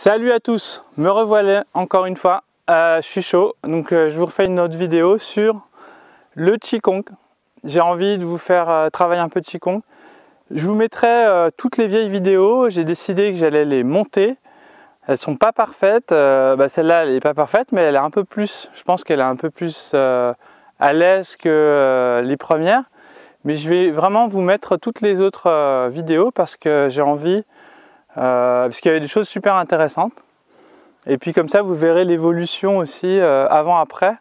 Salut à tous, me revoilà encore une fois, je suis chaud, donc je vous refais une autre vidéo sur le Qigong. J'ai envie de vous faire travailler un peu de Qigong. Je vous mettrai toutes les vieilles vidéos, j'ai décidé que j'allais les monter. Elles sont pas parfaites, celle-là elle est pas parfaite, mais elle est un peu plus, je pense qu'elle est un peu plus à l'aise que les premières. Mais je vais vraiment vous mettre toutes les autres vidéos parce que j'ai envie, parce qu'il y avait des choses super intéressantes. Et puis comme ça vous verrez l'évolution aussi avant-après,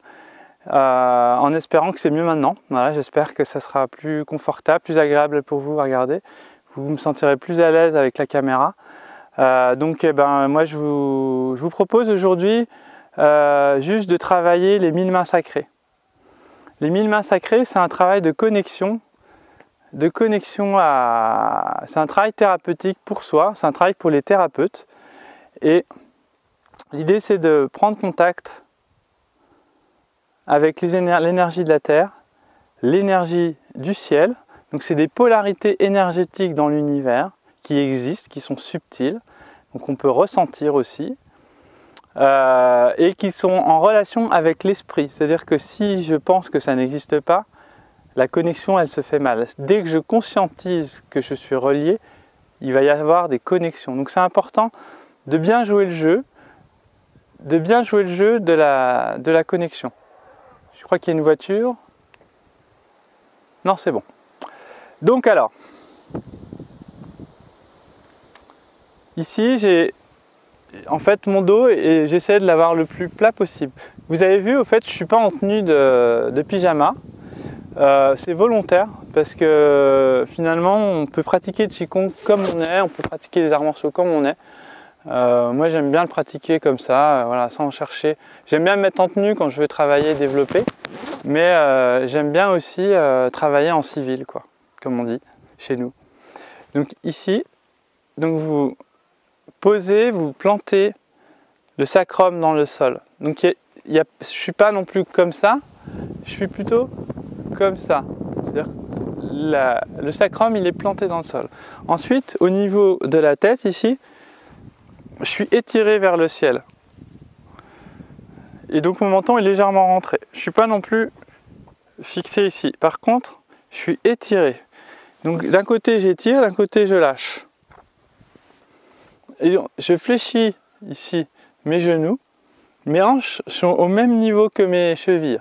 en espérant que c'est mieux maintenant. Voilà, j'espère que ça sera plus confortable, plus agréable pour vous à regarder. Vous me sentirez plus à l'aise avec la caméra. Donc moi je vous propose aujourd'hui juste de travailler les 1000 mains sacrées. Les 1000 mains sacrées, c'est un travail de connexion. C'est un travail thérapeutique pour soi, c'est un travail pour les thérapeutes. Et l'idée c'est de prendre contact avec l'énergie de la Terre, l'énergie du ciel. Donc c'est des polarités énergétiques dans l'univers qui existent, qui sont subtiles, donc on peut ressentir aussi, et qui sont en relation avec l'esprit. C'est-à-dire que si je pense que ça n'existe pas, la connexion elle se fait mal. Dès que je conscientise que je suis relié, il va y avoir des connexions. Donc c'est important de bien jouer le jeu, de la connexion. Je crois qu'il y a une voiture. Non, c'est bon. Donc alors, ici j'ai en fait mon dos et j'essaie de l'avoir le plus plat possible. Vous avez vu, au fait, je ne suis pas en tenue de pyjama. C'est volontaire parce que finalement on peut pratiquer le Qigong comme on est, on peut pratiquer les arts martiaux comme on est. Moi j'aime bien le pratiquer comme ça, voilà, sans chercher. J'aime bien me mettre en tenue quand je veux travailler et développer, mais j'aime bien aussi travailler en civil, quoi, comme on dit chez nous. Donc ici, donc vous posez, vous plantez le sacrum dans le sol. Donc je ne suis pas non plus comme ça, je suis plutôt comme ça. C'est-à-dire le sacrum il est planté dans le sol. Ensuite, au niveau de la tête ici, je suis étiré vers le ciel. Et donc mon menton est légèrement rentré. Je ne suis pas non plus fixé ici. Par contre, je suis étiré. Donc d'un côté j'étire, d'un côté je lâche. Et je fléchis ici mes genoux. Mes hanches sont au même niveau que mes chevilles.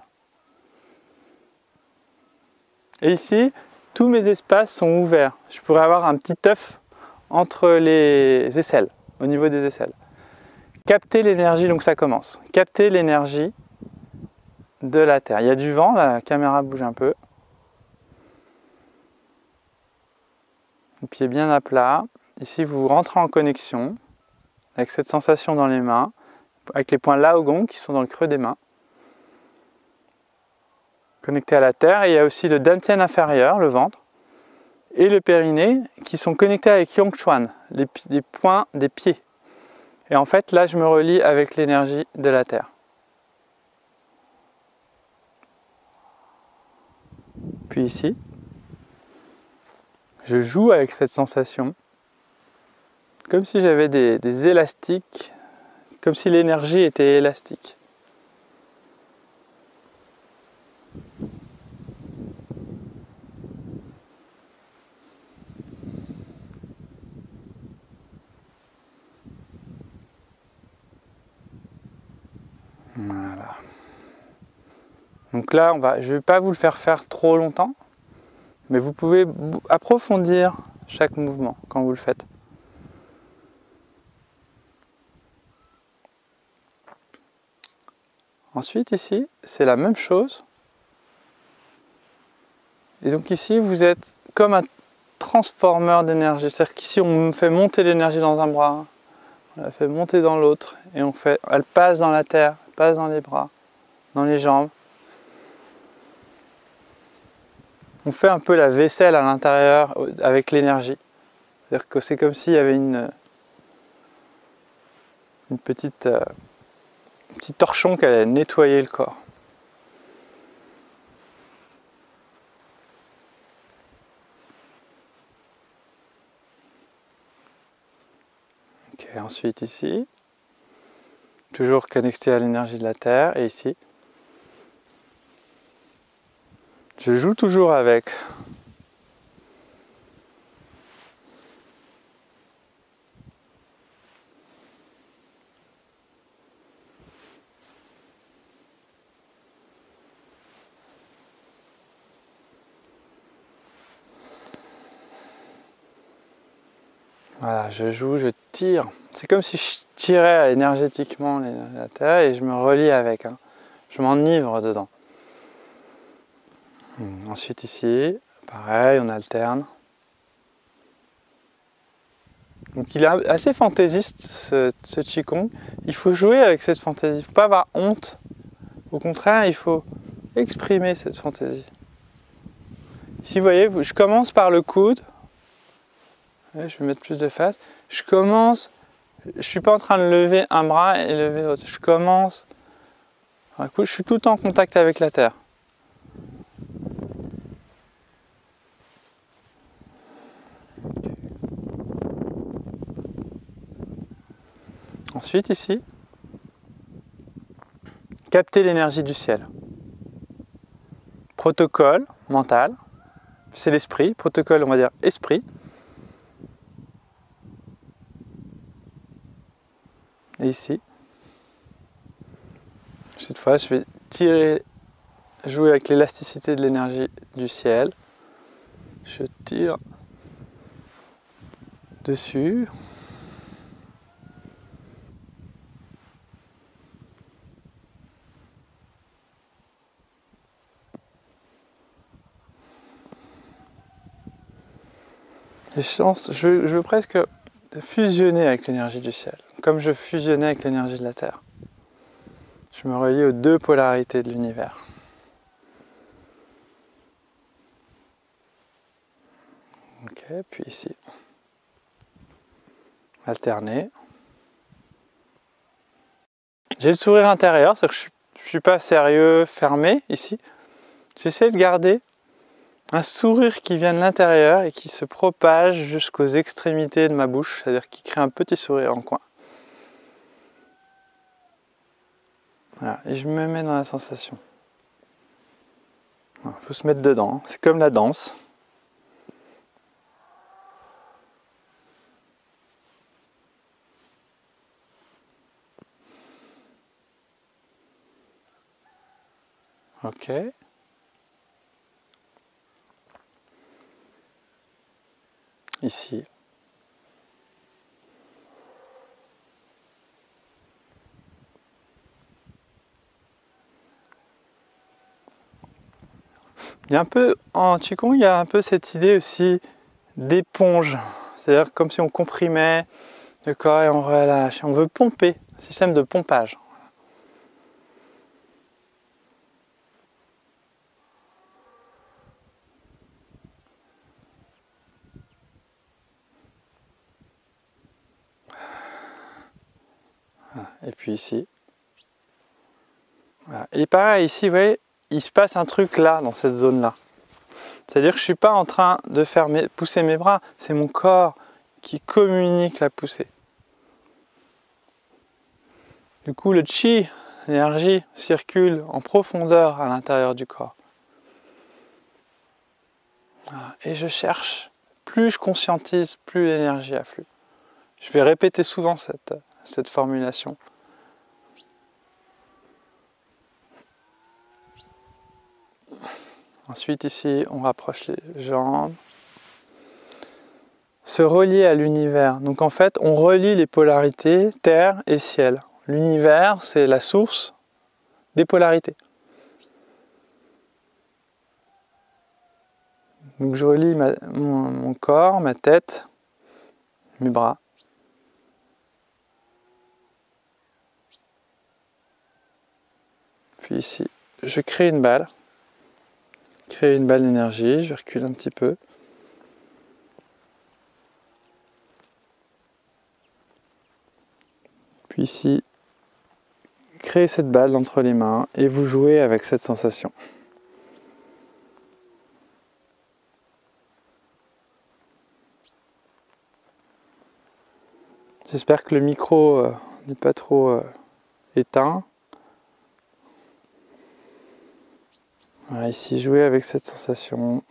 Et ici, tous mes espaces sont ouverts. Je pourrais avoir un petit œuf entre les aisselles, au niveau des aisselles. Capter l'énergie, donc ça commence. Capter l'énergie de la Terre. Il y a du vent, la caméra bouge un peu. Le pied bien à plat. Ici, vous rentrez en connexion avec cette sensation dans les mains, avec les points Laogong qui sont dans le creux des mains. Connecté à la Terre. Et il y a aussi le Dantian inférieur, le ventre, et le périnée qui sont connectés avec Yongchuan, les points des pieds. Et en fait, là, je me relie avec l'énergie de la Terre. Puis ici, je joue avec cette sensation, comme si j'avais des élastiques, comme si l'énergie était élastique. Voilà. Donc là, je ne vais pas vous le faire trop longtemps, mais vous pouvez approfondir chaque mouvement quand vous le faites. Ensuite, ici, c'est la même chose. Et donc ici, vous êtes comme un transformeur d'énergie. C'est-à-dire qu'ici, on fait monter l'énergie dans un bras, on la fait monter dans l'autre, et elle passe dans la terre, elle passe dans les bras, dans les jambes. On fait un peu la vaisselle à l'intérieur avec l'énergie. C'est-à-dire que c'est comme s'il y avait une petite torchon qui allait nettoyer le corps. Ok, ensuite ici, toujours connecté à l'énergie de la Terre. Et ici, je joue toujours avec. Voilà, je joue, je tire. C'est comme si je tirais énergétiquement la Terre et je me relie avec. Hein. Je m'enivre dedans. Ensuite ici, pareil, on alterne. Donc il est assez fantaisiste ce Qigong. Il faut jouer avec cette fantaisie. Il ne faut pas avoir honte. Au contraire, il faut exprimer cette fantaisie. Ici, vous voyez, je commence par le coude. Je vais mettre plus de face. Je commence, je ne suis pas en train de lever un bras et lever l'autre. Je commence, je suis tout le temps en contact avec la terre. Ensuite, ici, capter l'énergie du ciel. Protocole mental, c'est l'esprit. Protocole, on va dire esprit. Et ici, cette fois, je vais tirer, jouer avec l'élasticité de l'énergie du ciel. Je tire dessus. Je veux presque fusionner avec l'énergie du ciel, comme je fusionnais avec l'énergie de la Terre. Je me relie aux deux polarités de l'univers. Ok, puis ici, alterner. J'ai le sourire intérieur, c'est-à-dire que je ne suis pas sérieux, fermé ici. J'essaie de garder un sourire qui vient de l'intérieur et qui se propage jusqu'aux extrémités de ma bouche, c'est-à-dire qui crée un petit sourire en coin. Voilà, et je me mets dans la sensation. Il faut se mettre dedans, c'est comme la danse. Ok. Ici. Il y a un peu, en Qigong, il y a un peu cette idée aussi d'éponge. C'est-à-dire comme si on comprimait le corps et on relâche. On veut pomper, système de pompage. Et puis ici. Voilà. Et pareil, ici, vous voyez, il se passe un truc là, dans cette zone-là. C'est-à-dire que je ne suis pas en train de faire pousser mes bras, c'est mon corps qui communique la poussée. Du coup, le chi, l'énergie, circule en profondeur à l'intérieur du corps. Voilà. Et je cherche, plus je conscientise, plus l'énergie afflue. Je vais répéter souvent cette formulation. Ensuite ici, on rapproche les jambes. Se relier à l'univers. Donc en fait, on relie les polarités terre et ciel. L'univers, c'est la source des polarités. Donc je relie mon corps, ma tête, mes bras. Puis ici, je crée une balle. Créer une balle d'énergie, je recule un petit peu. Puis ici, créez cette balle entre les mains et vous jouez avec cette sensation. J'espère que le micro n'est pas trop éteint. On va ici jouer avec cette sensation.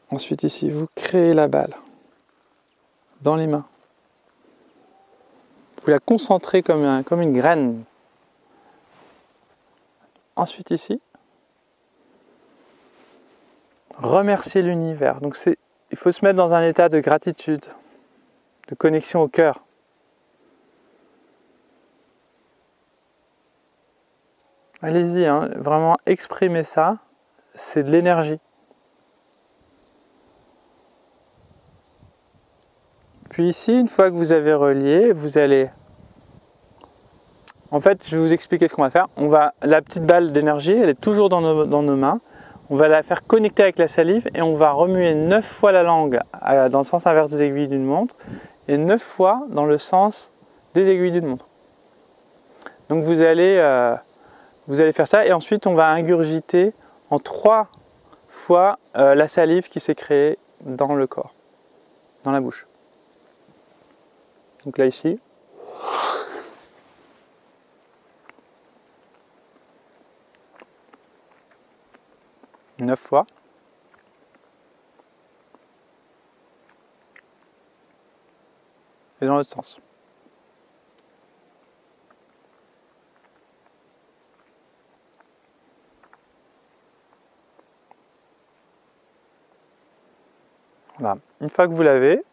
Ensuite ici, vous créez la balle dans les mains. Vous la concentrez comme une graine. Ensuite ici, remercier l'univers. Donc il faut se mettre dans un état de gratitude, de connexion au cœur. Allez-y, hein, vraiment exprimer ça, c'est de l'énergie. Puis ici, une fois que vous avez relié, vous allez... En fait, je vais vous expliquer ce qu'on va faire. La petite balle d'énergie, elle est toujours dans nos mains. On va la faire connecter avec la salive et on va remuer 9 fois la langue dans le sens inverse des aiguilles d'une montre et 9 fois dans le sens des aiguilles d'une montre. Donc vous allez faire ça et ensuite on va ingurgiter en 3 fois la salive qui s'est créée dans le corps, dans la bouche. Donc là ici. Neuf fois. Et dans l'autre sens. Voilà. Une fois que vous l'avez,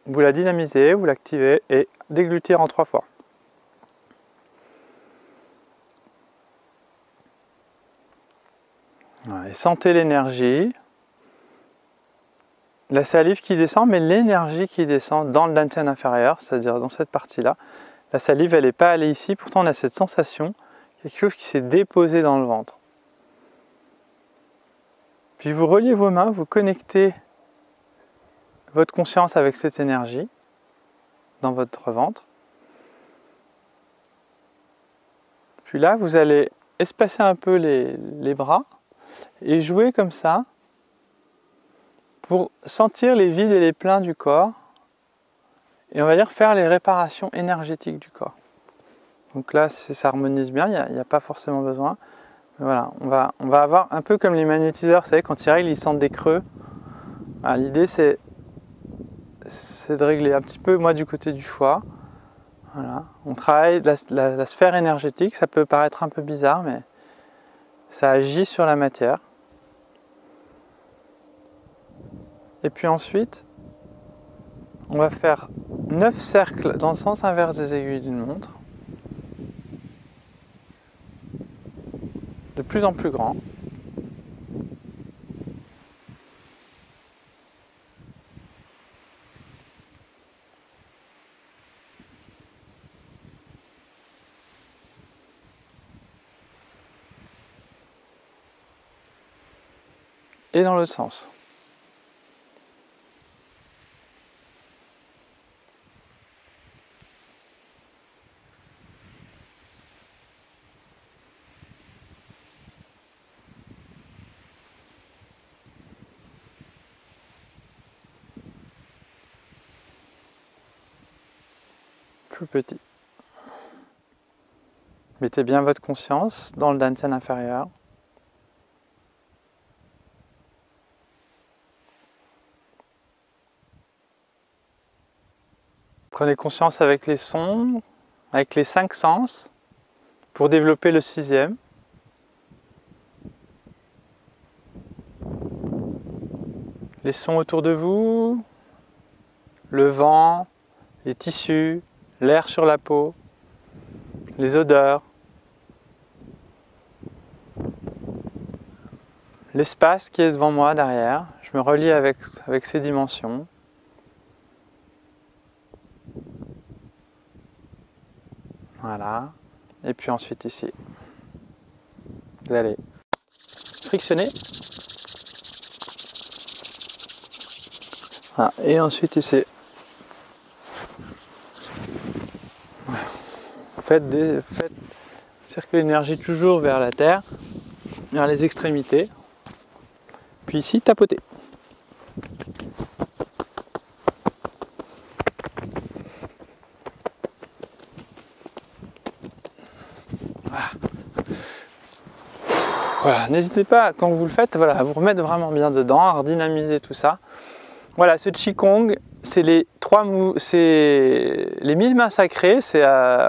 vous la dynamisez, vous l'activez et déglutir en 3 fois. Voilà. Et sentez l'énergie, la salive qui descend, mais l'énergie qui descend dans le dantian inférieur, c'est-à-dire dans cette partie-là. La salive, elle n'est pas allée ici, pourtant on a cette sensation, quelque chose qui s'est déposé dans le ventre. Puis vous reliez vos mains, vous connectez votre conscience avec cette énergie dans votre ventre. Puis là, vous allez espacer un peu les bras et jouer comme ça pour sentir les vides et les pleins du corps et on va dire faire les réparations énergétiques du corps. Donc là, ça s'harmonise bien, il n'y a pas forcément besoin. Mais voilà, on va avoir un peu comme les magnétiseurs, vous savez, quand ils règlent, ils sentent des creux. Voilà, l'idée, c'est de régler un petit peu, moi, du côté du foie. Voilà. On travaille la sphère énergétique, ça peut paraître un peu bizarre, mais ça agit sur la matière. Et puis ensuite, on va faire 9 cercles dans le sens inverse des aiguilles d'une montre. De plus en plus grands. Et dans l'autre sens. Plus petit. Mettez bien votre conscience dans le dantian inférieur. Prenez conscience avec les sons, avec les 5 sens, pour développer le 6e. Les sons autour de vous, le vent, les tissus, l'air sur la peau, les odeurs, l'espace qui est devant moi derrière. Je me relie avec ces dimensions. Voilà. Et puis ensuite ici, vous allez frictionner. Voilà. Et ensuite ici, faites circuler l'énergie toujours vers la terre, vers les extrémités. Puis ici, tapotez. Voilà, n'hésitez pas quand vous le faites, voilà, à vous remettre vraiment bien dedans, à redynamiser tout ça. Voilà, ce Qigong, c'est les 1000 mains sacrées. En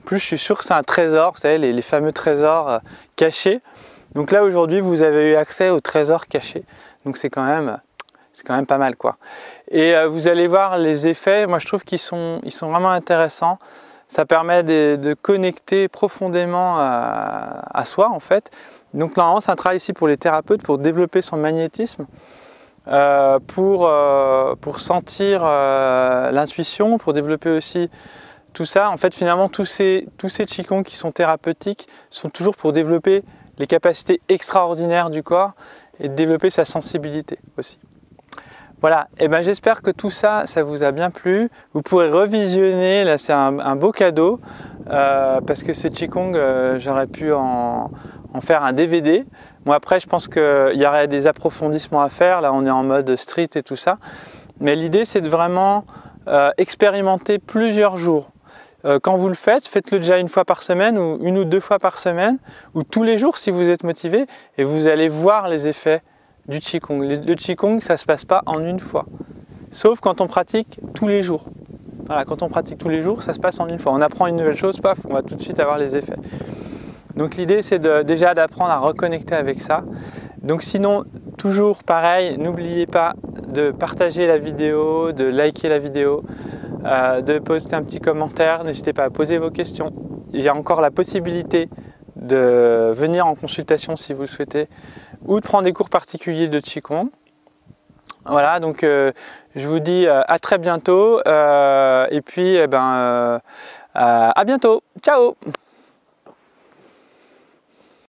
plus, je suis sûr que c'est un trésor, vous savez, les fameux trésors cachés. Donc là, aujourd'hui, vous avez eu accès aux trésors cachés. Donc c'est quand même pas mal, quoi. Et vous allez voir les effets. Moi, je trouve qu'ils sont vraiment intéressants. Ça permet de connecter profondément à soi, en fait. Donc normalement, c'est un travail aussi pour les thérapeutes, pour développer son magnétisme. Pour sentir l'intuition, pour développer aussi tout ça. En fait, finalement, tous ces Qigong qui sont thérapeutiques sont toujours pour développer les capacités extraordinaires du corps et de développer sa sensibilité aussi. Voilà, et ben j'espère que tout ça, ça vous a bien plu. Vous pourrez revisionner, là c'est un beau cadeau, parce que ce Qigong, j'aurais pu en faire un DVD. Bon, après, je pense qu'il y aurait des approfondissements à faire. Là, on est en mode street et tout ça. Mais l'idée, c'est de vraiment expérimenter plusieurs jours. Quand vous le faites, faites-le déjà une fois par semaine ou 1 ou 2 fois par semaine ou tous les jours si vous êtes motivé et vous allez voir les effets du Qigong. Le Qigong, ça ne se passe pas en une fois. Sauf quand on pratique tous les jours. Voilà, quand on pratique tous les jours, ça se passe en une fois. On apprend une nouvelle chose, paf, on va tout de suite avoir les effets. Donc l'idée, c'est déjà d'apprendre à reconnecter avec ça. Donc sinon, toujours pareil, n'oubliez pas de partager la vidéo, de liker la vidéo, de poster un petit commentaire. N'hésitez pas à poser vos questions. Il y a encore la possibilité de venir en consultation si vous le souhaitez, ou de prendre des cours particuliers de Qigong. Voilà, donc je vous dis à très bientôt, et puis à bientôt. Ciao!